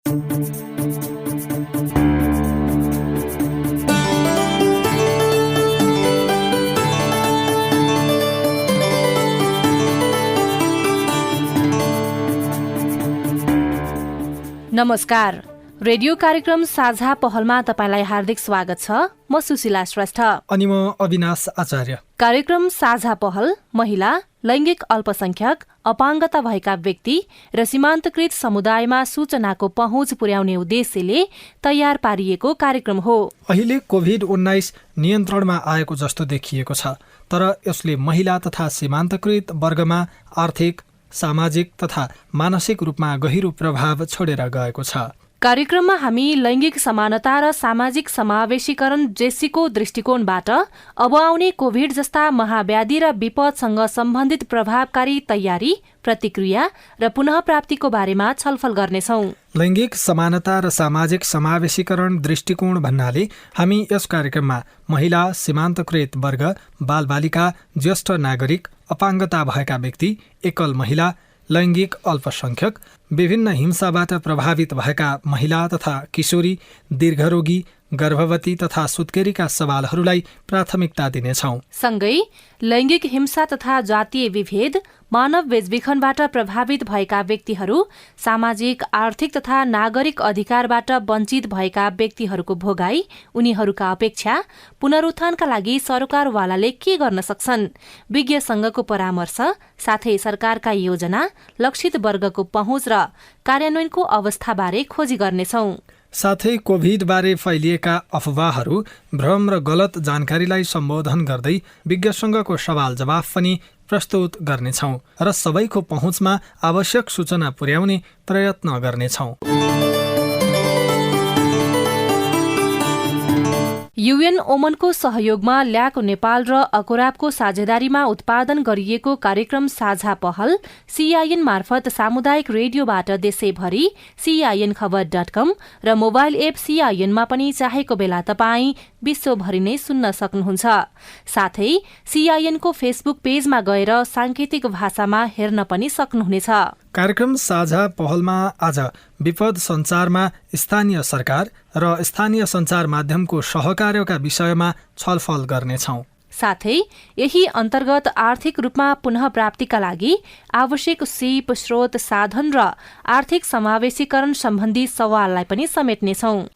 नमस्कार। रेडियो कार्यक्रम साझा पहलमा तपाईलाई हार्दिक स्वागत छ। म सुशीला श्रेष्ठ अनि म अविनाश आचार्य। कार्यक्रम साझा पहल महिला, लैंगिक अल्पसंख्यक, अपाङ्गता भएका व्यक्ति र सीमान्तकृत समुदायमा सूचनाको पहुँच पुर्याउने उद्देश्यले तयार पारिएको कार्यक्रम हो। अहिले कोभिड-19 नियन्त्रणमा आएको जस्तो देखिएको छ, तर यसले महिला तथा सीमान्तकृत वर्गमा आर्थिक, सामाजिक तथा मानसिक रूपमा गहिरो प्रभाव छोडेर गएको छ। कार्यक्रममा हामी लैंगिक समानता र सामाजिक समावेशीकरण जेसीको दृष्टिकोणबाट अब आउने कोभिड जस्ता महाव्याधि र विपदसँग सम्बन्धित प्रभावकारी तयारी, प्रतिक्रिया र पुनः प्राप्तिको बारेमा छलफल गर्नेछौं। लैंगिक समानता र सामाजिक समावेशीकरण दृष्टिकोण भन्नाले हामी यस कार्यक्रममा महिला, सीमान्तकृत वर्ग, बालबालिका, ज्येष्ठ नागरिक, अपाङ्गता भएका व्यक्ति, एकल महिला, लैंगिक अल्पसंख्यक, विभिन्न हिंसाबाट प्रभावित भएका महिला तथा किशोरी, दीर्घरोगी, गर्भवती तथा सुत्केरीका सवालहरूलाई प्राथमिकता दिनेछौं। सँगै लैंगिक हिंसा तथा जातीय विभेद, मानव बेचबिखनबाट प्रभावित भएका व्यक्तिहरू, सामाजिक, आर्थिक तथा नागरिक अधिकारबाट वञ्चित भएका व्यक्तिहरूको भोगाई, उनीहरूका अपेक्षा, पुनरुत्थानका लागि सरकारवालाले के गर्न सक्छन्, विज्ञ संघको परामर्श, साथै सरकारका योजना, लक्षित वर्गको पहुँच र कार्यान्वयनको अवस्थाबारे खोजी गर्नेछौं। साथै कोभिडबारे फैलिएका अफवाहहरू, भ्रम र गलत जानकारीलाई सम्बोधन गर्दै विज्ञसँगको सवाल जवाफ पनि प्रस्तुत गर्नेछौं र सबैको पहुँचमा आवश्यक सूचना पुर्याउने प्रयत्न गर्नेछौं। युएन ओमनको सहयोगमा ल्याक नेपाल र अकोराबको साझेदारीमा उत्पादन गरिएको कार्यक्रम साझा पहल CIN मार्फत सामुदायिक रेडियोबाट देशैभरि CINखबर.com र मोबाइल एप CINमा पनि चाहेको बेला तपाईँ विश्वभरि नै सुन्न सक्नुहुन्छ। साथै CINको फेसबुक पेजमा गएर सांकेतिक भाषामा हेर्न पनि सक्नुहुनेछ। कार्यक्रम साझा पहलमा आज विपद सञ्चारमा स्थानीय सरकार र स्थानीय सञ्चार माध्यमको सहकार्यका विषयमा छलफल गर्नेछौं। साथै यही अन्तर्गत आर्थिक रूपमा पुनः प्राप्तिका लागि आवश्यक सिप, स्रोत, साधन र आर्थिक समावेशीकरण सम्बन्धी सवाललाई पनि समेट्नेछौं।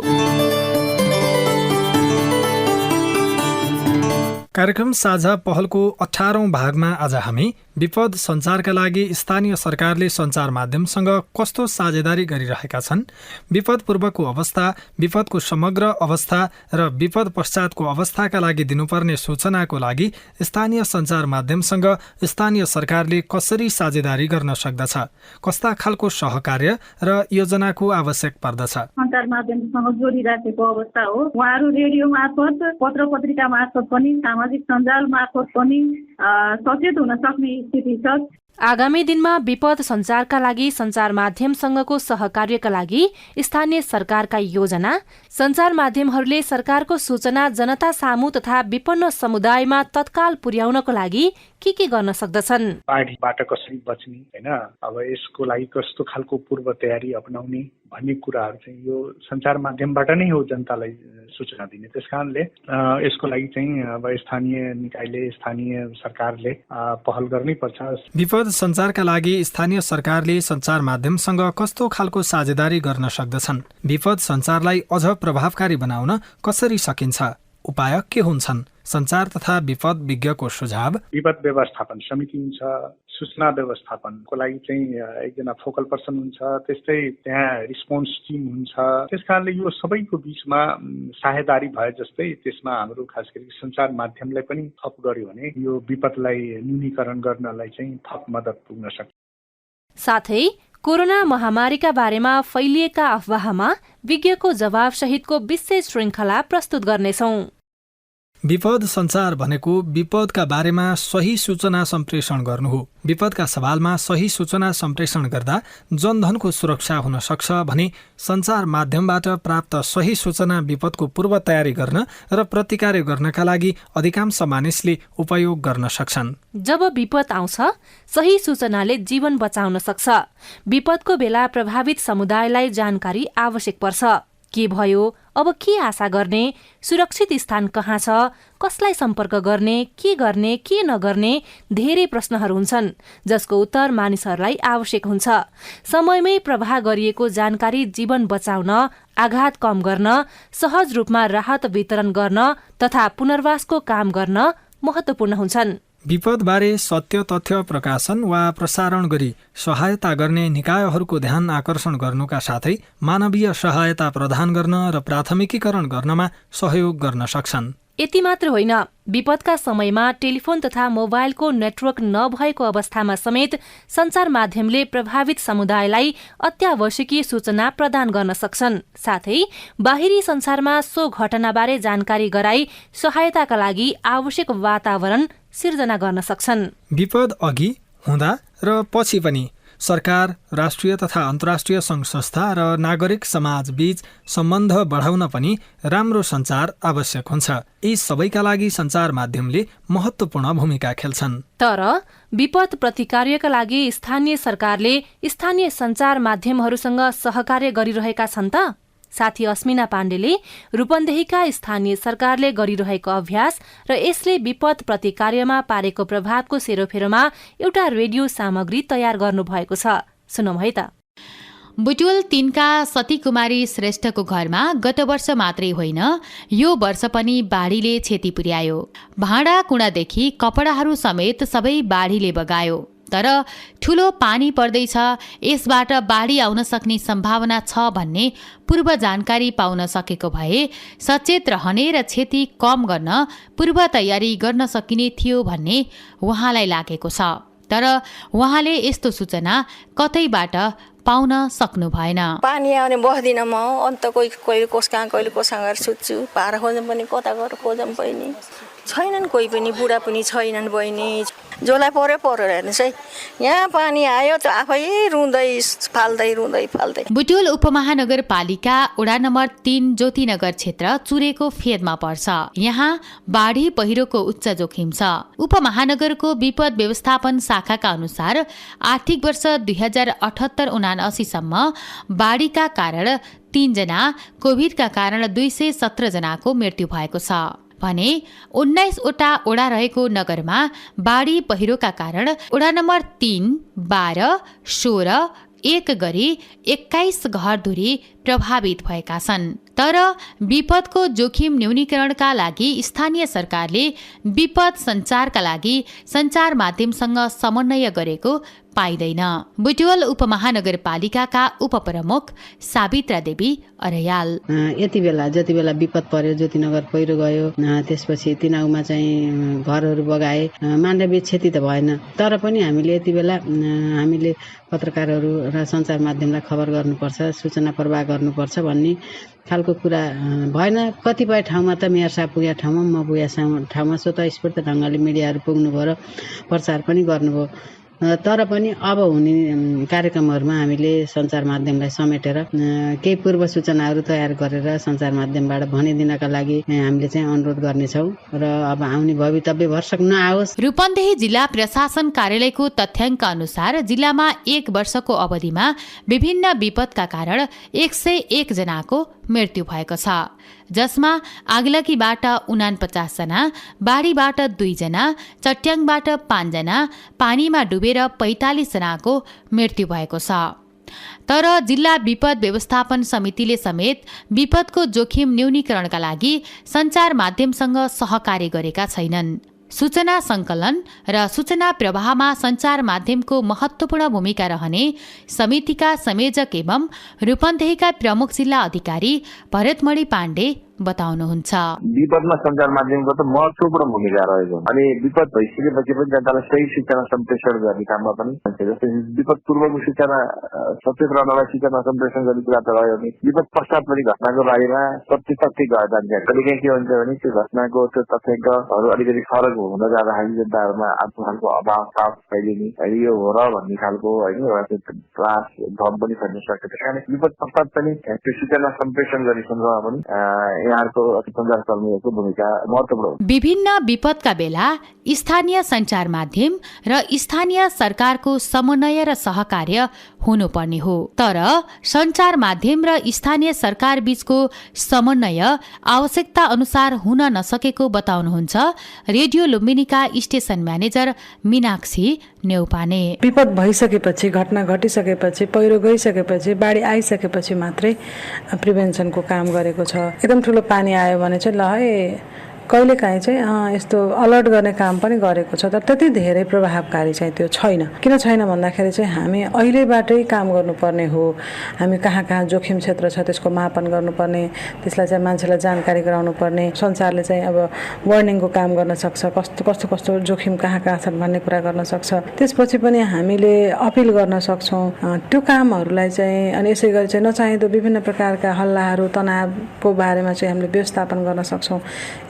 कार्यक्रम साझा पहलको 18औं भागमा आज हामी विपद सञ्चारका लागि स्थानीय सरकारले सञ्चार माध्यमसँग कस्तो साझेदारी गरिरहेका छन्, विपद पूर्वको अवस्था, विपदको समग्र अवस्था र विपद पश्चातको अवस्थाका लागि दिनुपर्ने सूचनाको लागि स्थानीय सञ्चार माध्यमसँग स्थानीय सरकारले कसरी साझेदारी गर्न सक्दछ, कस्ता खालको सहकार्य र योजनाको आवश्यक पर्दछ। सञ्चार माध्यमसँग जोडिराखेको अवस्था हो। उहाँहरू रेडियो मार्फत, पत्र पत्रिका मार्फत पनि, सामाजिक सञ्जाल मार्फत पनि सचेत हुन सक्ने स्थिति छ। आगामी दिनमा विपद सञ्चारका लागि सञ्चार माध्यमसँगको सहकार्यका लागि स्थानीय सरकारका योजना, सञ्चार माध्यमहरूले सरकारको सूचना जनता सामु तथा विपन्न समुदायमा तत्काल पुर्याउनको लागि के गर्न सक्दछन्, बाढीबाट कसरी बच्ने, हैन, अब यसको लागि कस्तो खालको पूर्व तयारी अपनाउने भन्ने कुराहरू चाहिँ यो सञ्चार माध्यमबाट नै हो जनतालाई सूचना दिने। त्यसकारणले यसको लागि चाहिँ अब स्थानीय निकायले, स्थानीय सरकारले पहल गर्नै पर्छ। विपद सञ्चारका लागि स्थानीय सरकारले सञ्चार माध्यमसँग कस्तो खालको साझेदारी गर्न सक्दछन्, विपद सञ्चारलाई अझ प्रभावकारी बनाउन कसरी सकिन्छ, उपाय के हुन्छन्, सञ्चार तथा विपद विज्ञको सुझाव। विपद व्यवस्थापन समिति हुन्छ, सूचना व्यवस्थापनको लागि चाहिँ एकजना फोकल पर्सन हुन्छ, त्यस्तै त्यहाँ रिस्पोन्स टिम हुन्छ। त्यसकारणले यो सबैको बीचमा साझेदारी भए जस्तै त्यसमा हाम्रो खास गरी सञ्चार माध्यमलाई पनि थप गर्यो भने यो विपदलाई न्यूनीकरण गर्नलाई चाहिँ थप मद्दत पुग्न सक्छ। साथै कोरोना महामारीका बारेमा फैलिएका अफवाहमा विज्ञको जवाब सहितको विशेष श्रृङ्खला प्रस्तुत गर्नेछौं। विपद सञ्चार भनेको विपदका बारेमा सही सूचना सम्प्रेषण गर्नु हो। विपदका सवालमा सही सूचना सम्प्रेषण गर्दा जनधनको सुरक्षा हुन सक्छ भने सञ्चार माध्यमबाट प्राप्त सही सूचना विपदको पूर्व तयारी गर्न र प्रतिकार गर्नका लागि अधिकांश मानिसले उपयोग गर्न सक्छन्। जब विपद आउँछ, सही सूचनाले जीवन बचाउन सक्छ। विपदको बेला प्रभावित समुदायलाई जानकारी आवश्यक पर्छ। के भयो, अब के आशा गर्ने, सुरक्षित स्थान कहाँ छ, कसलाई सम्पर्क गर्ने, के नगर्ने धेरै प्रश्नहरू हुन्छन् जसको उत्तर मानिसहरूलाई आवश्यक हुन्छ। समयमै प्रवाह गरिएको जानकारी जीवन बचाउन, आघात कम गर्न, सहज रूपमा राहत वितरण गर्न तथा पुनर्वासको काम गर्न महत्त्वपूर्ण हुन्छन्। विपदबारे सत्य तथ्य प्रकाशन वा प्रसारण गरी सहायता गर्ने निकायहरूको ध्यान आकर्षण गर्नुका साथै मानवीय सहायता प्रदान गर्न र प्राथमिकीकरण गर्नमा सहयोग गर्न सक्छन्। यति मात्र होइन, विपदका समयमा टेलिफोन तथा मोबाइलको नेटवर्क नभएको अवस्थामा समेत सञ्चार माध्यमले प्रभावित समुदायलाई अत्यावश्यकीय सूचना प्रदान गर्न सक्छन्। साथै बाहिरी संसारमा सो घटनाबारे जानकारी गराई सहायताका लागि आवश्यक वातावरण सिर्जना गर्न सक्छन्। विपद अघि, हुँदा र पछि पनि सरकार, राष्ट्रिय तथा अन्तर्राष्ट्रिय सङ्घ संस्था र नागरिक समाज बीच सम्बन्ध बढाउन पनि राम्रो सञ्चार आवश्यक हुन्छ। यी सबैका लागि सञ्चार माध्यमले महत्त्वपूर्ण भूमिका खेल्छन्। तर विपद प्रतिकार्यका लागि स्थानीय सरकारले स्थानीय सञ्चार माध्यमहरूसँग सहकार्य गरिरहेका छन् त? साथी अस्मिना पाण्डेले रूपन्देहीका स्थानीय सरकारले गरिरहेको अभ्यास र यसले विपद प्रतिकार्यमा पारेको प्रभावको सेरोफेरोमा एउटा रेडियो सामग्री तयार गर्नुभएको छ। सुनौं है त। बुटवल 3 का सतीकुमारी श्रेष्ठको घरमा गत वर्ष मात्रै होइन, यो वर्ष पनि बाढीले क्षति पुर्यायो। भाँडा कुँडादेखि कपडाहरू समेत सबै बाढीले बगायो। तर ठूलो पानी पर्दैछ, यसबाट बाढी आउन सक्ने सम्भावना छ भन्ने पूर्व जानकारी पाउन सकेको भए सचेत रहने र क्षति कम गर्न पूर्व तयारी गर्न सकिने थियो भन्ने उहाँलाई लागेको छ। तर उहाँले यस्तो सूचना कतैबाट पाउन सक्नु भएन। पानी आउने बस्दिन म, अन्त कहिले कोसँग सुत्छु। पार खोजौँ पनि कता गएर खोजौँ पनि छैनन्, कोही पनि बुढा पनि छैनन् बहिनी। जसलाई पर्यो हेर्नुहोस् है, यहाँ पानी आयो त आफै रुँदै फाल्दै। बुटवल उपमहानगरपालिका वडा नम्बर 3 ज्योतिनगर क्षेत्र चुरेको फेदमा पर्छ। यहाँ बाढी पहिरोको उच्च जोखिम छ। उपमहानगरको विपद व्यवस्थापन शाखाका अनुसार आर्थिक वर्ष 2078-79 सम्म बाढीका कारण 3 जना, कोभिडका कारण 217 जनाको मृत्यु भएको छ भने 19 वटा ओडा रहेको नगरमा बाढी पहिरोका कारण वडा नम्बर 3, 12, 16, 1 गरी 21 घरधुरी प्रभावित भएका छन्। तर विपदको जोखिम न्यूनीकरणका लागि स्थानीय सरकारले विपद सञ्चारका लागि सञ्चार माध्यमसँग समन्वय गरेको पाइँदैन। बुटवल उपमहानगरपालिकाका उपप्रमुख सावित्रा देवी अर्याल। जति बेला विपद पर्यो, ज्योतिनगर पहिरो गयो, त्यसपछि तिनाउमा चाहिँ घरहरू बगाए, मानवीय क्षति त भएन। तर पनि हामीले यति बेला हामीले पत्रकारहरू र सञ्चार माध्यमलाई खबर गर्नुपर्छ, सूचना प्रवाह गर्नुपर्छ भन्ने खालको कुरा भएन। कतिपय ठाउँमा त मेयर साहब पुगेको ठाउँमा, म पुगेको ठाउँमा स्वतःस्फूर्त ढङ्गले मिडियाहरू पुग्नुभयो र प्रचार पनि गर्नुभयो। तर पनि अब हुने कार्यक्रमहरूमा हामीले सञ्चार माध्यमलाई समेटेर केही पूर्व सूचनाहरू तयार गरेर सञ्चार माध्यमबाट भनिदिनका लागि हामीले चाहिँ अनुरोध गर्नेछौँ र अब आउने भवितव्य भरसक नआओस्। रूपन्देही जिल्ला प्रशासन कार्यालयको तथ्याङ्क अनुसार जिल्लामा 1 वर्षको अवधिमा विभिन्न विपदका कारण 101 जनाको मृत्यु भएको छ, जसमा आगलगीबाट 49 जना, बाढीबाट 2 जना, चट्याङबाट 5 जना, पानीमा डुबेर 45 जनाको मृत्यु भएको छ। तर जिल्ला विपद व्यवस्थापन समितिले समेत विपदको जोखिम न्यूनीकरणका लागि सञ्चार माध्यमसँग सहकार्य गरेका छैनन्। सूचना सङ्कलन र सूचना प्रवाहमा सञ्चार माध्यमको महत्त्वपूर्ण भूमिका रहने समितिका संयोजक एवं रूपन्देहीका प्रमुख जिल्ला अधिकारी भरतमणि पाण्डे बताउनुहुन्छ। विपदमा सञ्चार माध्यमको त महत्त्वपूर्ण भूमिका रहेको अनि विपद भइसकेपछि पनि जनतालाई सही सूचना सम्प्रेषण गर्ने काममा पनि जस्तै विपद पूर्वको सूचना सचेत रहनलाई सूचना सम्प्रेषण गर्ने कुरा त रह्यो भने विपद पश्चात पनि घटनाको बारेमा सत्य जानकारी कहिलेकाहीँ के हुन्छ भने त्यो घटनाको त्यो तथ्याङ्कहरू अलिकति फरक हुन जाँदाखेरि जनताहरूमा आफ्नो खालको अभाव ताप फैलिने यो हो र भन्ने खालको होइन एउटा त्रास भ्रम पनि फैलिन सक्छ। त्यस कारण विपद पश्चात पनि त्यो सूचना सम्प्रेषण गर्ने सन्दर्भमा पनि यहाँहरूको सञ्चारकर्मीहरूको भूमिका महत्त्वपूर्ण। विभिन्न विपदका बेला स्थानीय सञ्चार माध्यम र स्थानीय सरकारको समन्वय र सहकार्य हुनुपर्ने हो, तर सञ्चार माध्यम र स्थानीय सरकार बीचको समन्वय आवश्यकता अनुसार हुन नसकेको बताउनुहुन्छ रेडियो लुम्बिनीका स्टेशन म्यानेजर मीनाक्षी नेउपाने। विपद भइसकेपछि, घटना घटिसकेपछि, पहिरो गइसकेपछि, बाढी आइसकेपछि मात्रै प्रिभेन्सनको काम गरेको छ। एकदम ठुलो पानी आयो भने चाहिँ ल है कहिलेकाहीँ चाहिँ यस्तो अलर्ट गर्ने काम पनि गरेको छ, तर त्यति धेरै प्रभावकारी चाहिँ त्यो छैन। किन छैन भन्दाखेरि चाहिँ हामी अहिलेबाटै काम गर्नुपर्ने हो। हामी कहाँ कहाँ जोखिम क्षेत्र छ त्यसको मापन गर्नुपर्ने, त्यसलाई चाहिँ मान्छेलाई जानकारी गराउनु पर्ने। सञ्चारले चाहिँ अब वार्निङको काम गर्न सक्छ, कस्तो कस्तो जोखिम कहाँ कहाँ छन् भन्ने कुरा गर्न सक्छ। त्यसपछि पनि हामीले अपिल गर्न सक्छौँ त्यो कामहरूलाई चाहिँ। अनि यसै गरी चाहिँ नचाहिँदो विभिन्न प्रकारका हल्लाहरू तनावको बारेमा चाहिँ हामीले व्यवस्थापन गर्न सक्छौँ।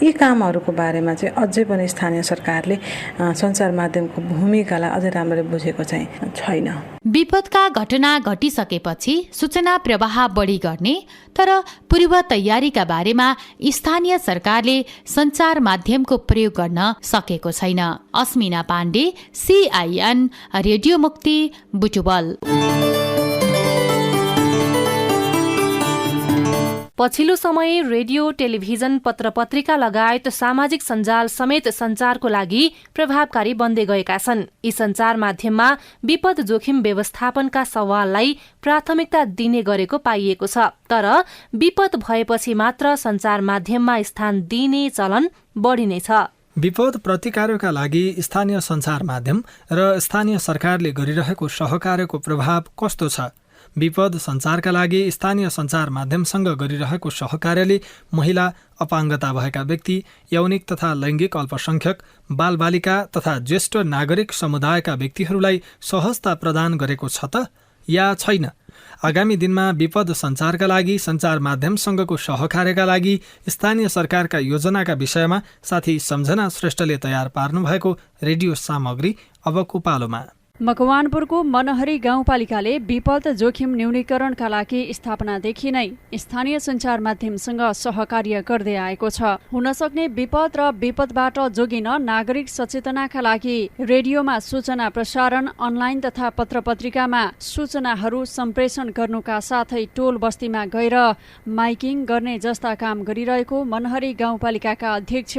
यी कामहरूको बारेमा चाहिँ अझै पनि स्थानीय सरकारले सञ्चार माध्यमको भूमिकालाई अझै राम्ररी बुझेको चाहिँ छैन। विपदका घटना घटिसकेपछि सूचना प्रवाह बढी गर्ने तर पूर्व तयारीका बारेमा स्थानीय सरकारले सञ्चार माध्यमको प्रयोग गर्न सकेको छैन। अस्मिना पाण्डे, CIN, रेडियो मुक्ति, बुटुवल। पछिल्लो समय रेडियो, टेलिभिजन, पत्रपत्रिका लगायत सामाजिक सञ्जाल समेत सञ्चारको लागि प्रभावकारी बन्दै गएका छन्। यी सञ्चार माध्यममा विपद जोखिम व्यवस्थापनका सवाललाई प्राथमिकता दिने गरेको पाइएको छ, तर विपद भएपछि मात्र सञ्चार माध्यममा स्थान दिने चलन बढी नै छ। विपद प्रतिकारका लागि स्थानीय सञ्चार माध्यम र स्थानीय सरकारले गरिरहेको सहकार्यको प्रभाव कस्तो छ? विपद सञ्चारका लागि स्थानीय सञ्चार माध्यमसँग गरिरहेको सहकार्यले महिला, अपाङ्गता भएका व्यक्ति, यौनिक तथा लैङ्गिक अल्पसंख्यक, बालबालिका तथा ज्येष्ठ नागरिक समुदायका व्यक्तिहरूलाई सहजता प्रदान गरेको छ त या छैन? आगामी दिनमा विपद सञ्चारका लागि सञ्चार माध्यमसँगको सहकार्यका लागि स्थानीय सरकारका योजनाका विषयमा साथी सम्झना श्रेष्ठले तयार पार्नुभएको रेडियो सामग्री अबको पालोमा। मकवानपुरको मनहरी गाउँपालिकाले विपद जोखिम न्यूनीकरणका लागि स्थापनादेखि नै स्थानीय सञ्चार माध्यमसँग सहकार्य गर्दै आएको छ। हुनसक्ने विपद र विपदबाट जोगिन नागरिक सचेतनाका लागि रेडियोमा सूचना प्रसारण, अनलाइन तथा पत्रपत्रिकामा सूचनाहरू सम्प्रेषण गर्नुका साथै टोल बस्तीमा गएर माइकिङ गर्ने जस्ता काम गरिरहेको मनहरी गाउँपालिकाका अध्यक्ष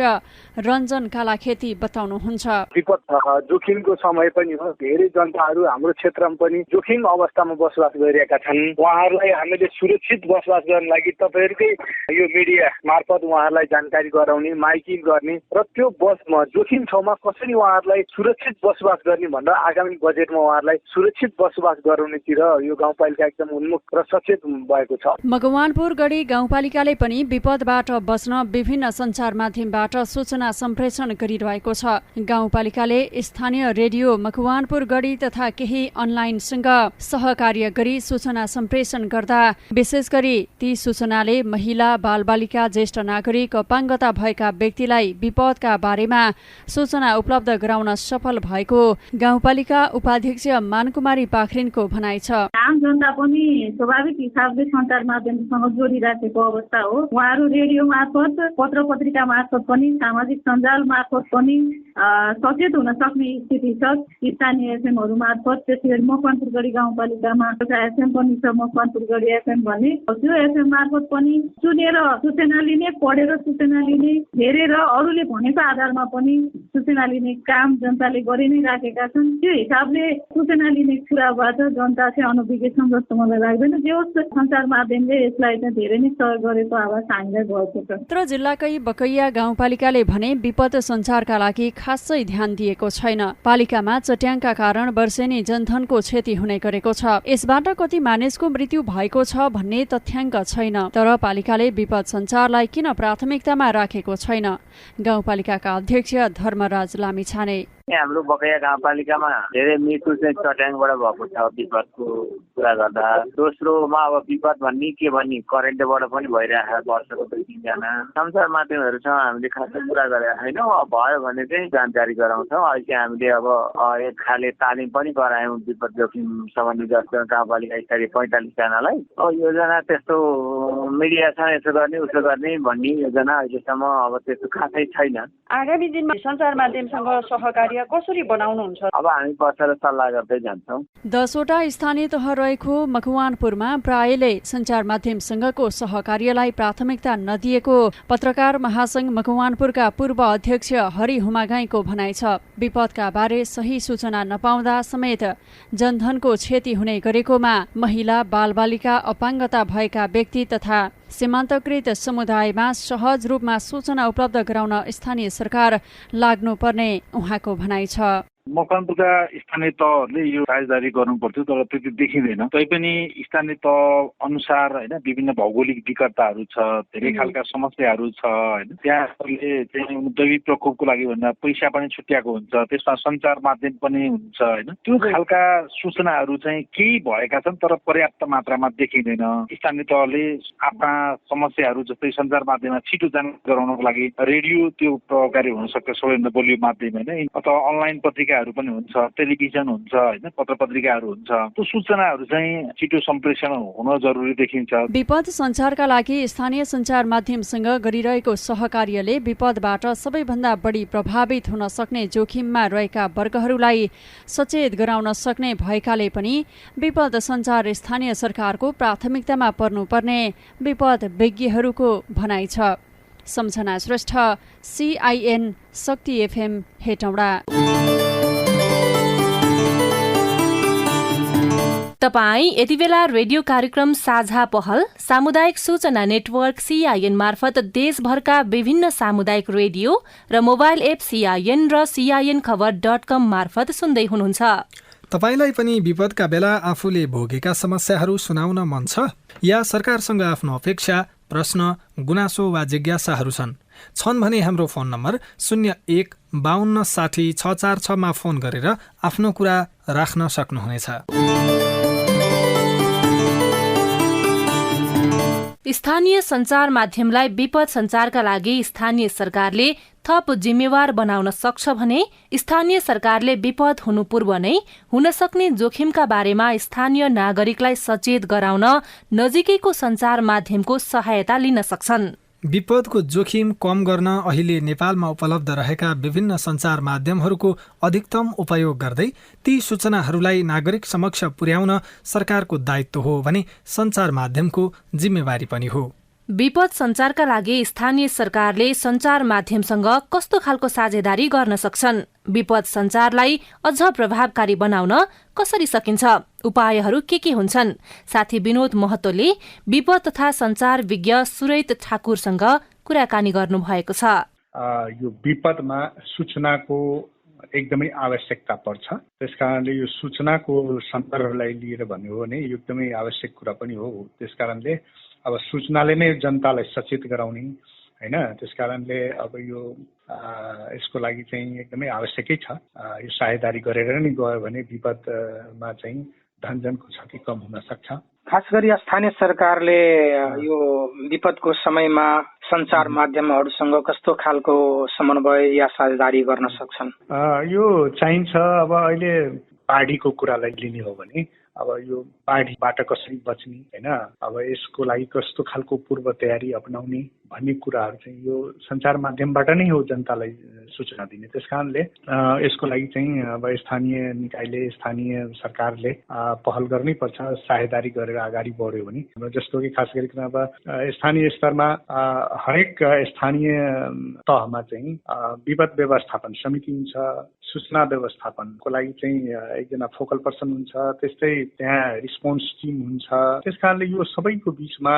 रञ्जन कालाखेती बताउनुहुन्छ। विपद जोखिमको समय पनि हो, धेरै जनताहरू हाम्रो क्षेत्रमा पनि जोखिम अवस्थामा बसोबास गरिरहेका छन्। उहाँहरूलाई हामीले सुरक्षित बसोबास गर्न लागि तपाईँहरूकै यो मिडिया मार्फत उहाँहरूलाई जानकारी गराउने, माइकिङ गर्ने र त्यो बसमा जोखिम ठाउँमा कसरी उहाँहरूलाई सुरक्षित बसोबास गर्ने भनेर आगामी बजेटमा उहाँहरूलाई सुरक्षित बसोबास गराउनेतिर यो गाउँपालिका एकदम उन्मुख र सचेत भएको छ। मकवानपुर गढी गाउँपालिकाले पनि विपदबाट बच्न विभिन्न सञ्चार माध्यमबाट सूचना सम्प्रेषण गरिरहेको छ। गाउँपालिकाले स्थानीय रेडियो मकवानपुर गढी तथा केही अनलाइनसँग सहकार्य गरी सूचना सम्प्रेषण गर्दा विशेष गरी ती सूचनाले महिला, बालबालिका, ज्येष्ठ नागरिक, अपाङ्गता भएका व्यक्तिलाई विपदका बारेमा सूचना उपलब्ध गराउन सफल भएको गाउँपालिका उपाध्यक्ष मानकुमारी पाखरिनको भनाइ छ। आम जनता पनि स्वाभाविक हिसाबले सञ्चार माध्यमसँग जोडिराखेको अवस्था हो। उहाँहरू रेडियो मार्फत, पत्र पत्रिका मार्फत पनि, सामाजिक सञ्जाल मार्फत पनि सचेत हुन सक्ने स्थिति छ। स्थानीय एफएमहरू मार्फत, त्यसै गरी मकवानपुरगढी गाउँपालिकामा एउटा एफएम पनि छ, मकवानपुरगढी एफएम भन्ने। त्यो एफएम मार्फत पनि सुनेर सूचना लिने, पढेर सूचना लिने, हेरेर अरूले भनेको आधारमा पनि सूचना लिने काम जनताले गरि नै राखेका छन्। त्यो हिसाबले सूचना लिने कुराबाट जनता चाहिँ अनभिज्ञ छन् जस्तो मलाई लाग्दैन। जे होस्, सञ्चार माध्यमले यसलाई चाहिँ धेरै नै सहयोग गरेको आवाज हामीलाई भएको छ। उत्तर जिल्लाकै बकैया गाउँपालिकाले भने विपद सञ्चारका लागि खासै ध्यान दिएको छैन। पालिकामा चट्याङका कारण वर्षेनी जनधनको क्षति हुने गरेको छ। यसबाट कति मानिसको मृत्यु भएको छ भन्ने तथ्याङ्क छैन, तर पालिकाले विपद सञ्चारलाई किन प्राथमिकतामा राखेको छैन? गाउँपालिकाका अध्यक्ष धर्मराज लामिछाने हाम्रो बकैया गाउँपालिकामा धेरै मृत्यु चाहिँ चट्याङबाट भएको छ विपदको कुरा गर्दा। दोस्रोमा अब विपद भन्ने के भन्ने करेन्टबाट पनि भइरहेको छ वर्षको 2-3 जना। सञ्चार माध्यमहरूसँग हामीले खासै कुरा गरेका छैनौँ। भयो भने चाहिँ जानकारी गराउँछौँ। अहिले हामीले अब एक खाले तालिम पनि गरायौँ विपद जोखिम सम्बन्धी जस्तो गाउँपालिका स्तरीय 45 जनालाई। अब योजना त्यस्तो मिडियासँग यसो गर्ने उसो गर्ने भन्ने योजना अहिलेसम्म अब त्यस्तो खासै छैन। आगामी दिनमा सञ्चार माध्यमसँग सहकारी कसरी बनाउनुहुन्छ? अब हामी बसेर सल्लाह गर्दै जान्छौँ। 10 वटा स्थानीय तह रहेको मकवानपुरमा प्रायले सञ्चार माध्यमसँगको सहकार्यलाई प्राथमिकता नदिएको पत्रकार महासंघ मकवानपुरका पूर्व अध्यक्ष हरि हुमागाईको भनाइ छ। विपदका बारे सही सूचना नपाउँदा समेत जनधनको क्षति हुने गरेकोमा महिला, बालबालिका, अपाङ्गता भएका व्यक्ति तथा सीमान्तकृत समुदायमा सहज रूपमा सूचना उपलब्ध गराउन स्थानीय सरकार लाग्नुपर्ने उहाँको भनाइ छ। मकवानपुरका स्थानीय तहले यो साझेदारी गर्नु पर्थ्यो, तर त्यति देखिँदैन। तैपनि स्थानीय तह अनुसार होइन विभिन्न भौगोलिक विकटताहरू छ, धेरै खालका समस्याहरू छ होइन। त्यहाँले चाहिँ दैविक प्रकोपको लागि भन्दा पैसा पनि छुट्याएको हुन्छ, त्यसमा सञ्चार माध्यम पनि हुन्छ होइन। त्यो खालका सूचनाहरू चाहिँ केही भएका छन् तर पर्याप्त मात्रामा देखिँदैन। स्थानीय तहले आफ्ना समस्याहरू जस्तै सञ्चार माध्यममा छिटो जानकारी गराउनको लागि रेडियो त्यो प्रभावकारी हुन सक्छ, सबैभन्दा बलियो माध्यम होइन। अथवा अनलाइन पत्रिका पनि हुन्छ, टेलिभिजन हुन्छ होइन, पत्र पत्रिकाहरू हुन्छ। त्यो सूचनाहरू चाहिँ छिटो सम्प्रेषण हुन जरुरी देखिन्छ। विपद सञ्चारका लागि स्थानीय सञ्चार माध्यमसँग गरिरहेको सहकार्यले विपदबाट सबैभन्दा बढी प्रभावित हुन सक्ने जोखिममा रहेका वर्गहरूलाई सचेत गराउन सक्ने भएकाले पनि विपद सञ्चार स्थानीय सरकारको प्राथमिकतामा पर्नुपर्ने विपद विज्ञहरूको भनाइ छ। सम्झना श्रेष्ठ, CIN शक्ति FM हेटौडा। तपाई यति बेला रेडियो कार्यक्रम साझा पहल सामुदायिक सूचना नेटवर्क CIN मार्फत देशभरका विभिन्न सामुदायिक रेडियो र मोबाइल एप CIN र CINखबर.com मार्फत सुन्दै हुनुहुन्छ। तपाईलाई पनि विपदका बेला आफूले भोगेका समस्याहरू सुनाउन मन छ या सरकारसँग आफ्नो अपेक्षा, प्रश्न, गुनासो वा जिज्ञासाहरू छन् भने हाम्रो फोन नम्बर 01 52 60 646 मा फोन गरेर आफ्नो कुरा राख्न सक्नुहुनेछ। स्थानीय सञ्चार माध्यमलाई विपद सञ्चारका लागि स्थानीय सरकारले थप जिम्मेवार बनाउन सक्छ भने स्थानीय सरकारले विपद हुनु पूर्व नै हुन सक्ने जोखिमका बारेमा स्थानीय नागरिकलाई सचेत गराउन नजिकैको सञ्चार माध्यमको सहायता लिन सक्छन्। विपदको जोखिम कम गर्न अहिले नेपालमा उपलब्ध रहेका विभिन्न सञ्चार माध्यमहरूको अधिकतम उपयोग गर्दै ती सूचनाहरूलाई नागरिक समक्ष पुर्याउन सरकारको दायित्व हो भने सञ्चार माध्यमको जिम्मेवारी पनि हो। विपद सञ्चारका लागि स्थानीय सरकारले सञ्चार माध्यमसँग कस्तो खालको साझेदारी गर्न सक्छन्? विपद सञ्चारलाई अझ प्रभावकारी बनाउन कसरी सकिन्छ? उपायहरू के हुन्छन्? साथी विनोद महतोले विपद तथा सञ्चार विज्ञ सुरैत ठाकुरसँग कुराकानी गर्नु भएको छ। यो विपदमा सूचनाको एकदमै आवश्यकता पर्छ। त्यसकारणले यो सूचनाको सन्दर्भलाई लिएर भन्यो भने यो एकदमै आवश्यक कुरा पनि हो। त्यसकारणले अब सूचनाले नै जनतालाई सचेत गराउने होइन। त्यसकारणले अब यो यसको लागि चाहिँ एकदमै आवश्यकै छ। यो साझेदारी गरेर नै गयो भने विपदमा चाहिँ धनजनको क्षति कम हुन सक्छ। खास गरी स्थानीय सरकारले यो विपदको समयमा सञ्चार माध्यमहरूसँग कस्तो खालको समन्वय या साझेदारी गर्न सक्छन्? यो चाहिन्छ। अब अहिले बाढीको कुरालाई लिने हो भने अब यो बाढीबाट कसरी बच्ने होइन, अब यसको लागि कस्तो खालको पूर्व तयारी अपनाउने भन्ने कुराहरू चाहिँ यो सञ्चार माध्यमबाट नै हो जनतालाई सूचना दिने। त्यसकारणले यसको लागि चाहिँ अब स्थानीय निकायले, स्थानीय सरकारले पहल गर्नै पर्छ। साझेदारी गरेर अगाडि बढ्यो भने जस्तो कि खास गरिकन अब स्थानीय स्तरमा हरेक स्थानीय तहमा चाहिँ विपद व्यवस्थापन समिति हुन्छ, सूचना व्यवस्थापनको लागि चाहिँ एकजना फोकल पर्सन हुन्छ, त्यस्तै त्यहाँ रिस्पोन्स टिम हुन्छ। त्यस कारणले यो सबैको बीचमा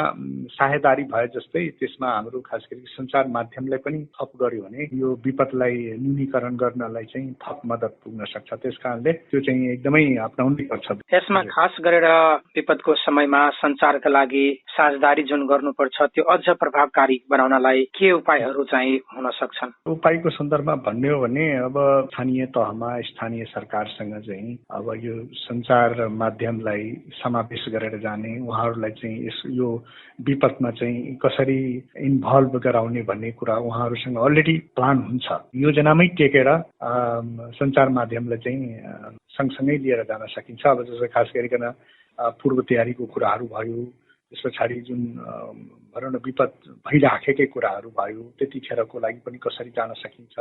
साझेदारी भए जस्तै त्यसमा हाम्रो खास गरी सञ्चार माध्यमलाई पनि थप गर्यो भने यो विपदलाई न्यूनीकरण गर्नलाई चाहिँ थप मद्दत पुग्न सक्छ। त्यस कारणले त्यो चाहिँ एकदमै अपनाउनै पर्छ। यसमा खास गरेर विपदको समयमा सञ्चारका लागि साझेदारी जुन गर्नुपर्छ त्यो अझ प्रभावकारी बनाउनलाई के उपायहरू चाहिँ हुन सक्छन्? उपायको सन्दर्भमा भन्ने हो भने अब स्थानीय तहमा स्थानीय सरकारसँग चाहिँ अब यो सञ्चार माध्यमलाई समावेश गरेर जाने, उहाँहरूलाई चाहिँ यो विपदमा चाहिँ कसरी इन्भल्भ गराउने भन्ने कुरा उहाँहरूसँग अलरेडी प्लान हुन्छ। योजनामै टेकेर सञ्चार माध्यमलाई चाहिँ सँगसँगै लिएर जान सकिन्छ। अब जस्तो खास गरिकन पूर्व तयारीको कुराहरू भयो, त्यस पछाडि जुन भनौँ न विपद भइराखेकै कुराहरू भयो, त्यतिखेरको लागि पनि कसरी जान सकिन्छ,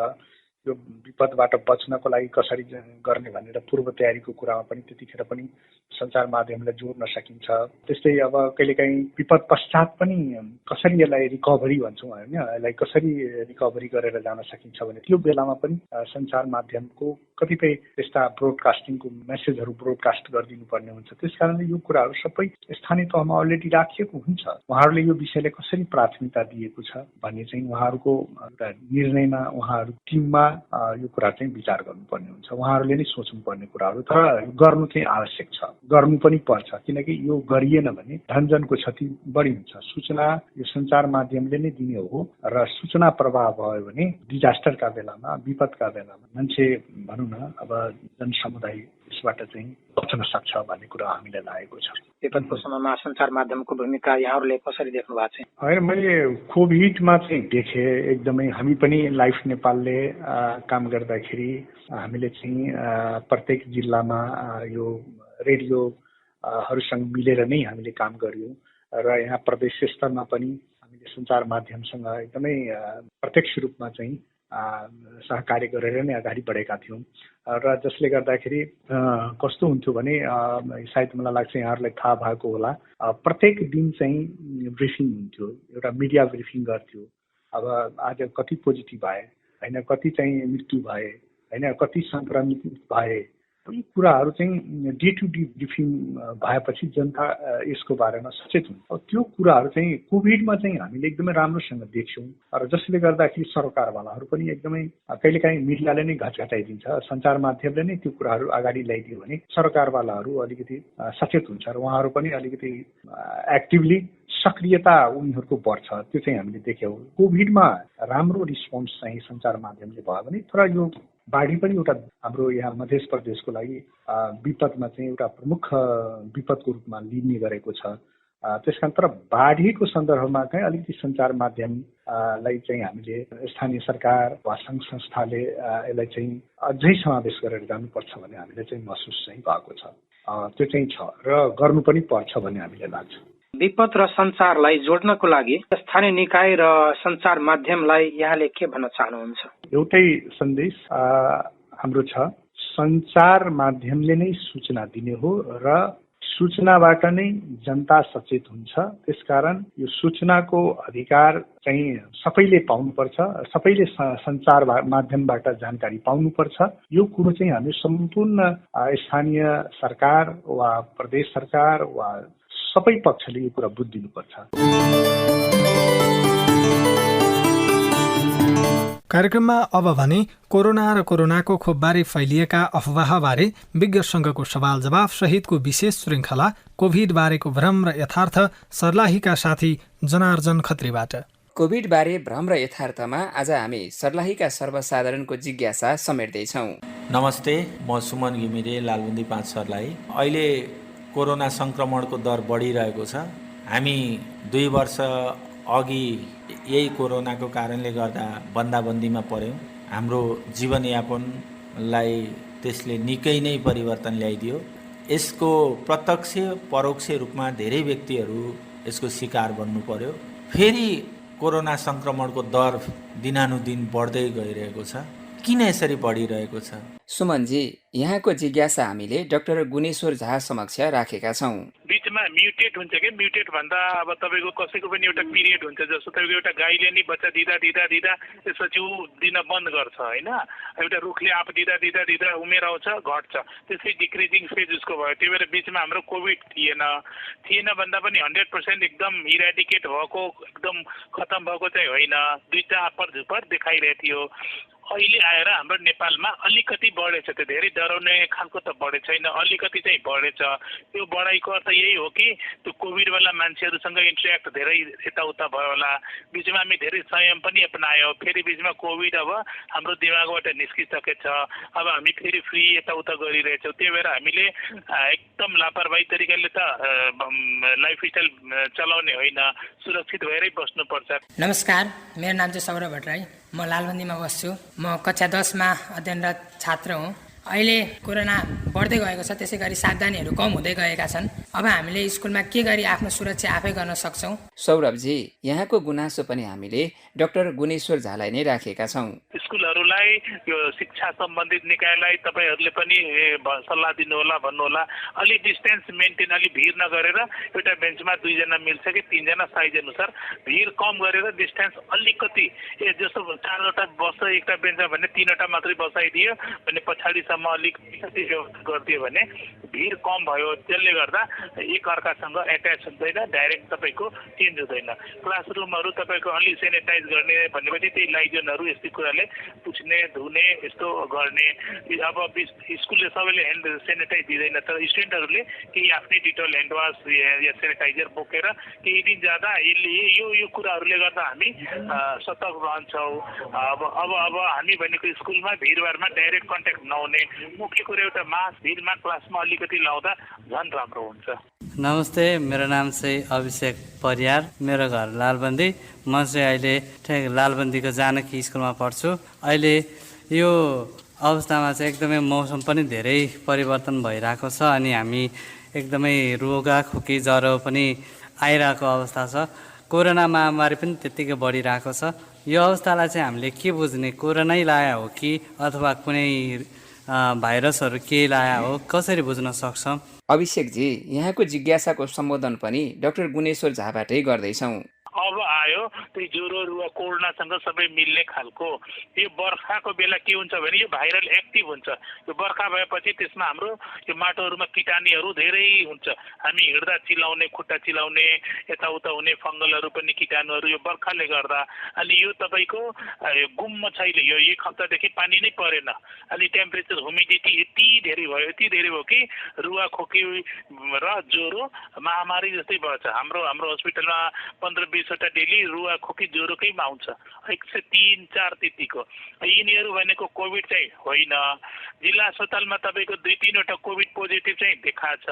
यो विपदबाट बच्नको लागि कसरी गर्ने भनेर पूर्व तयारीको कुरामा पनि त्यतिखेर पनि सञ्चार माध्यमलाई जोड्न सकिन्छ। त्यस्तै अब कहिलेकाहीँ विपद पश्चात पनि कसरी यसलाई रिकभरी भन्छौँ होइन, यसलाई कसरी रिकभरी गरेर जान सकिन्छ भने त्यो बेलामा पनि सञ्चार माध्यमको कतिपय त्यस्ता ब्रोडकास्टिङको मेसेजहरू ब्रोडकास्ट गरिदिनु पर्ने हुन्छ। त्यस कारणले यो कुराहरू सबै स्थानीय तहमा अलरेडी राखिएको हुन्छ। उहाँहरूले यो विषयलाई कसरी प्राथमिकता दिएको छ भन्ने चाहिँ उहाँहरूको एउटा निर्णयमा उहाँहरू टिममा यो कुरा चाहिँ विचार गर्नुपर्ने हुन्छ। उहाँहरूले नै सोच्नुपर्ने कुराहरू, तर गर्नु चाहिँ आवश्यक छ, गर्नु पनि पर्छ। किनकि यो गरिएन भने धनजनको क्षति बढी हुन्छ। सूचना यो सञ्चार माध्यमले नै दिने हो र सूचना प्रवाह भयो भने डिजास्टरका बेलामा, विपदका बेलामा मान्छे भनौँ न अब जनसमुदाय यसबाट चाहिँ बच्न सक्छ भन्ने कुरा हामीलाई लागेको छ। विपदको समयमा सञ्चार माध्यमको भूमिका यहाँहरूले कसरी देख्नु भएको छ? होइन, मैले कोभिडमा चाहिँ देखेँ एकदमै। हामी पनि लाइफ नेपालले काम गर्दाखेरि हामीले चाहिँ प्रत्येक जिल्लामा यो रेडियोहरूसँग मिलेर नै हामीले काम गर्यौँ र यहाँ प्रदेश स्तरमा पनि हामीले सञ्चार माध्यमसँग एकदमै प्रत्यक्ष रूपमा चाहिँ सहकार्य गरेर नै अगाडि बढेका थियौँ र जसले गर्दाखेरि कस्तो हुन्थ्यो भने सायद मलाई लाग्छ यहाँहरूलाई थाहा भएको होला, प्रत्येक दिन चाहिँ ब्रिफिङ हुन्थ्यो, एउटा मिडिया ब्रिफिङ गर्थ्यो। अब आज कति पोजिटिभ भए होइन, कति चाहिँ मृत्यु भए होइन, कति सङ्क्रमित भए, यी कुराहरू चाहिँ डे टु डे ब्रिफिङ भएपछि जनता यसको बारेमा सचेत हुन्छ। त्यो कुराहरू चाहिँ कोभिडमा चाहिँ हामीले एकदमै राम्रोसँग देख्यौँ र जसले गर्दाखेरि सरकारवालाहरू पनि एकदमै कहिलेकाहीँ मिडियाले नै घटाइदिन्छ, सञ्चार माध्यमले नै त्यो कुराहरू अगाडि ल्याइदियो भने सरकारवालाहरू अलिकति सचेत हुन्छ र उहाँहरू पनि अलिकति एक्टिभली सक्रियता उनीहरूको बढ्छ। त्यो चाहिँ हामीले देख्यौँ। कोभिडमा राम्रो रिस्पोन्स चाहिँ सञ्चार माध्यमले भयो भने, तर यो बाढी पनि एउटा हाम्रो यहाँ मध्य प्रदेशको लागि विपदमा चाहिँ एउटा प्रमुख विपदको रूपमा लिने गरेको छ। त्यस कारण तर बाढीको सन्दर्भमा चाहिँ अलिकति सञ्चार माध्यमलाई चाहिँ हामीले स्थानीय सरकार वा सङ्घ संस्थाले यसलाई चाहिँ अझै समावेश गरेर जानुपर्छ भन्ने हामीले चाहिँ महसुस चाहिँ भएको छ। त्यो चाहिँ छ र गर्नु पनि पर्छ भन्ने हामीलाई लाग्छ। विपद र सञ्चारलाई जोड्नको लागि स्थानीय निकाय र सञ्चार माध्यमलाई यहाँले के भन्न चाहनुहुन्छ? एउटै सन्देश हाम्रो छ, सञ्चार माध्यमले नै सूचना दिने हो र सूचनाबाट नै जनता सचेत हुन्छ। त्यसकारण यो सूचनाको अधिकार चाहिँ सबैले पाउनुपर्छ, सबैले सञ्चार माध्यमबाट जानकारी पाउनुपर्छ। यो कुरो चाहिँ हामी सम्पूर्ण स्थानीय सरकार वा प्रदेश सरकार वा सबै पक्षले यो कुरा बुझिदिनुपर्छ। कार्यक्रममा अब भने कोरोना र कोरोनाको खोपबारे फैलिएका अफवाहबारे विज्ञ संघको सवाल जवाफ सहितको विशेष श्रृङ्खला कोभिड बारेको भ्रम र यथार्थ सर्लाहीका साथी जनार्जन खत्रीबाट। कोभिड बारे भ्रम र यथार्थमा आज हामी सर्लाहीका सर्वसाधारणको जिज्ञासा समेट्दैछौँ। नमस्ते, म सुमन घिमिरे, लालबुन्दी 5 सर्लाही। अहिले कोरोना संक्रमणको दर बढिरहेको छ। हामी 2 वर्ष अघि यही कोरोनाको कारणले गर्दा बन्दाबन्दीमा पर्यौँ। हाम्रो जीवनयापनलाई त्यसले निकै नै परिवर्तन ल्याइदियो। यसको प्रत्यक्ष परोक्ष रूपमा धेरै व्यक्तिहरू यसको शिकार बन्नु पर्यो। फेरि कोरोना संक्रमणको दर दिनानुदिन बढ्दै गइरहेको छ। किन यसरी बढिरहेको छ? सुमनजी, यहाँको जिज्ञासा हामीले डाक्टर गुणेश्वर झा समक्ष राखेका छौँ। बिचमा म्युटेट हुन्छ कि म्युटेट भन्दा अब तपाईँको कसैको पनि एउटा पिरियड हुन्छ जस्तो तपाईँको एउटा गाईले नि बच्चा दिँदा त्यसपछि ऊ दिन बन्द गर्छ होइन एउटा रुखले आफ दिँदा उमेर आउँछ घट्छ त्यसै डिक्रिजिङ फेज उसको भयो त्यही भएर बिचमा हाम्रो कोभिड थिएन भन्दा पनि 100% एकदम इराडिकेट भएको एकदम खतम भएको चाहिँ होइन दुईटा अप्पर झुपर देखाइरहेको थियो अहिले आएर हाम्रो नेपालमा अलिकति बढेछ त्यो धेरै डराउने खालको त बढेको छैन अलिकति चाहिँ बढेछ त्यो बढाइको अर्थ यही हो कि त्यो कोभिडवाला मान्छेहरूसँग इन्ट्रेक्ट धेरै यताउता भयो होला बिचमा हामी धेरै संयम पनि अपनायौँ फेरि बिचमा कोभिड अब हाम्रो दिमागबाट निस्किसकेछ अब हामी फेरि फ्री यताउता गरिरहेछौँ त्यही भएर हामीले एकदम लापरवाही तरिकाले त लाइफस्टाइल चलाउने होइन सुरक्षित भएरै बस्नुपर्छ। नमस्कार, मेरो नाम चाहिँ सौरभ भट्टराई, म लालबन्दीमा बस्छु। म कक्षा 10मा अध्ययनरत छात्र हुँ। अहिले कोरोना बढ्दै गएको छ त्यसै गरी सावधानीहरू कम हुँदै गएका छन्। अब हामीले स्कुलमा के गरी आफ्नो सुरक्षा आफै गर्न सक्छौँ। सौरभजी, यहाँको गुनासो पनि हामीले डाक्टर गुणेश्वर झालाई नै राखेका छौँ। स्कुलहरूलाई यो शिक्षा सम्बन्धित निकायलाई तपाईँहरूले पनि सल्लाह दिनुहोला भन्नुहोला अलि डिस्टेन्स मेन्टेन अलि भिड नगरेर एउटा बेन्चमा 2 जना मिल्छ कि 3 जना साइज अनुसार भिड कम गरेर डिस्टेन्स अलिकति जस्तो 4वटा बस्छ एउटा बेन्चमा भने 3वटा मात्रै बसाइदियो भने पछाडिसम्म अलिकति गरिदियो भने भिड कम भयो त्यसले गर्दा एक अर्कासँग एट्याच हुँदैन डाइरेक्ट तपाईँको चेन्ज हुँदैन। क्लासरुमहरू तपाईँको अलि सेनिटाइज गर्ने भनेपछि त्यही लाइजनहरू यस्तै कुराले पुछ्ने धुने यस्तो गर्ने अब स्कुलले सबैले ह्यान्ड सेनिटाइज दिँदैन तर स्टुडेन्टहरूले केही आफ्नै डिटोल ह्यान्ड वास या सेनिटाइजर बोकेर केही दिन जाँदा यो कुराहरूले गर्दा हामी सतर्क रहन्छौँ। अब हामी भनेको स्कुलमा भिडभाडमा डाइरेक्ट कन्ट्याक्ट नहुने मुख्य कुरा एउटा मास्क भिडमा क्लासमा अलिकति लाउँदा झन् राम्रो हुन्छ। नमस्ते, मेरो नाम चाहिँ अभिषेक परियार, मेरो घर लालबन्दी। म चाहिँ अहिले ठ्याक लालबन्दीको जानकी स्कुलमा पढ्छु। अहिले यो अवस्थामा चाहिँ एकदमै मौसम पनि धेरै परिवर्तन भइरहेको छ अनि हामी एकदमै रोगा खोकी ज्वरो पनि आइरहेको अवस्था छ। कोरोना महामारी पनि त्यत्तिकै बढिरहेको छ। यो अवस्थालाई चाहिँ हामीले के बुझ्ने, कोरोनै लाया हो कि अथवा कुनै भाइरसहरू के लाया हो, कसरी बुझ्न सक्छौँ? अभिषेकजी, यहाँको जिज्ञासाको सम्बोधन पनि डाक्टर गुणेश्वर झाबाटै गर्दैछौँ। अब आयो त्यही ज्वरो रुवा कोरोनासँग सबै मिल्ने खालको यो बर्खाको बेला के हुन्छ भने यो भाइरल एक्टिभ हुन्छ। यो बर्खा भएपछि त्यसमा हाम्रो यो माटोहरूमा कीटाणुहरू धेरै हुन्छ। हामी हिँड्दा चिलाउने खुट्टा चिलाउने यताउता हुने फङ्गलहरू पनि कीटाणुहरू यो बर्खाले गर्दा अनि यो तपाईँको गुम्म छैन यो 1 हप्तादेखि पानी नै परेन अनि टेम्परेचर ह्युमिडिटी यति धेरै भयो कि रुवा खोकी र ज्वरो महामारी जस्तै भएछ। हाम्रो हस्पिटलमा 15-20वटा डेली रुवा खोकी ज्वरोकैमा आउँछ 103-4 त्यतिको। यिनीहरू भनेको कोभिड चाहिँ होइन। जिल्ला अस्पतालमा तपाईँको 2-3वटा कोभिड पोजिटिभ चाहिँ देखाएको छ।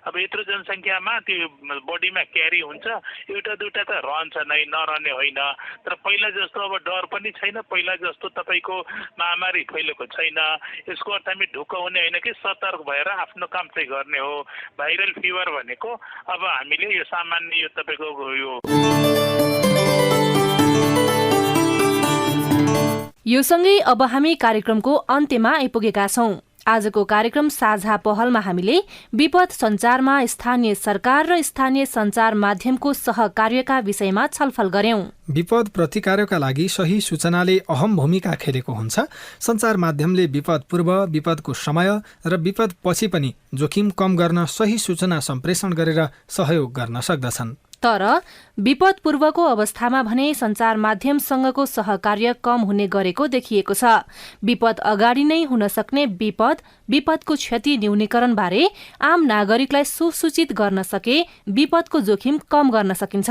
अब यत्रो जनसङ्ख्यामा त्यो बडीमा क्यारी हुन्छ, 1-2टा त रहन्छ नै, नरहने होइन। तर पहिला जस्तो अब डर पनि छैन, पहिला जस्तो तपाईँको महामारी फैलेको छैन। यसको अर्थ हामी ढुक्क हुने होइन कि सतर्क भएर आफ्नो काम चाहिँ गर्ने हो। भाइरल फिभर भनेको अब हामीले यो सामान्य यो तपाईँको यो सँगै अब हामी कार्यक्रमको अन्त्यमा आइपुगेका छौं। आजको कार्यक्रम साझा पहलमा हामीले विपद सञ्चारमा स्थानीय सरकार र स्थानीय सञ्चार माध्यमको सहकार्यका विषयमा छलफल गर्यौं। विपद प्रतिकारका लागि सही सूचनाले अहम भूमिका खेलेको हुन्छ। सञ्चार माध्यमले विपद पूर्व, विपदको समय र विपद पछि पनि जोखिम कम गर्न सही सूचना सम्प्रेषण गरेर सहयोग गर्न सक्दछन्। तर विपद पूर्वको अवस्थामा भने सञ्चार माध्यमसँगको सहकार्य कम हुने गरेको देखिएको छ। विपद अगाडि नै हुन सक्ने विपदको क्षति न्यूनीकरण बारे आम नागरिकलाई सुसूचित गर्न सके विपदको जोखिम कम गर्न सकिन्छ।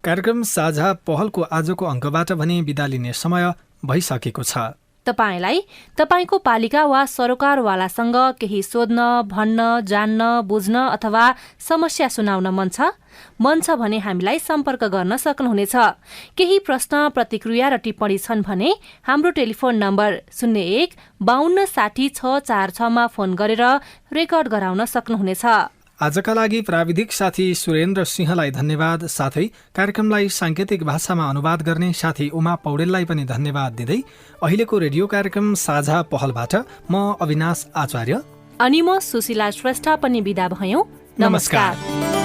कार्यक्रम साझा पहलको आजको अङ्कबाट भने बिदा लिने समय भइसकेको छ। तपाईलाई तपाईको पालिका वा सरोकारवालासँग केही सोध्न, भन्न, जान्न, बुझ्न अथवा समस्या सुनाउन मन छ भने हामीलाई सम्पर्क गर्न सक्नुहुनेछ। केही प्रश्न, प्रतिक्रिया र टिप्पणी छन् भने हाम्रो टेलिफोन नम्बर 01 52 60 646 मा फोन गरेर रेकर्ड गराउन सक्नुहुनेछ। आजका लागि प्राविधिक साथी सुरेन्द्र सिंहलाई धन्यवाद, साथै कार्यक्रमलाई सांकेतिक भाषामा अनुवाद गर्ने साथी उमा पौडेललाई पनि धन्यवाद दिँदै अहिलेको रेडियो कार्यक्रम साझा पहलबाट म अविनाश आचार्य अनि म सुशीला श्रेष्ठ पनि बिदा भयौं। नमस्कार।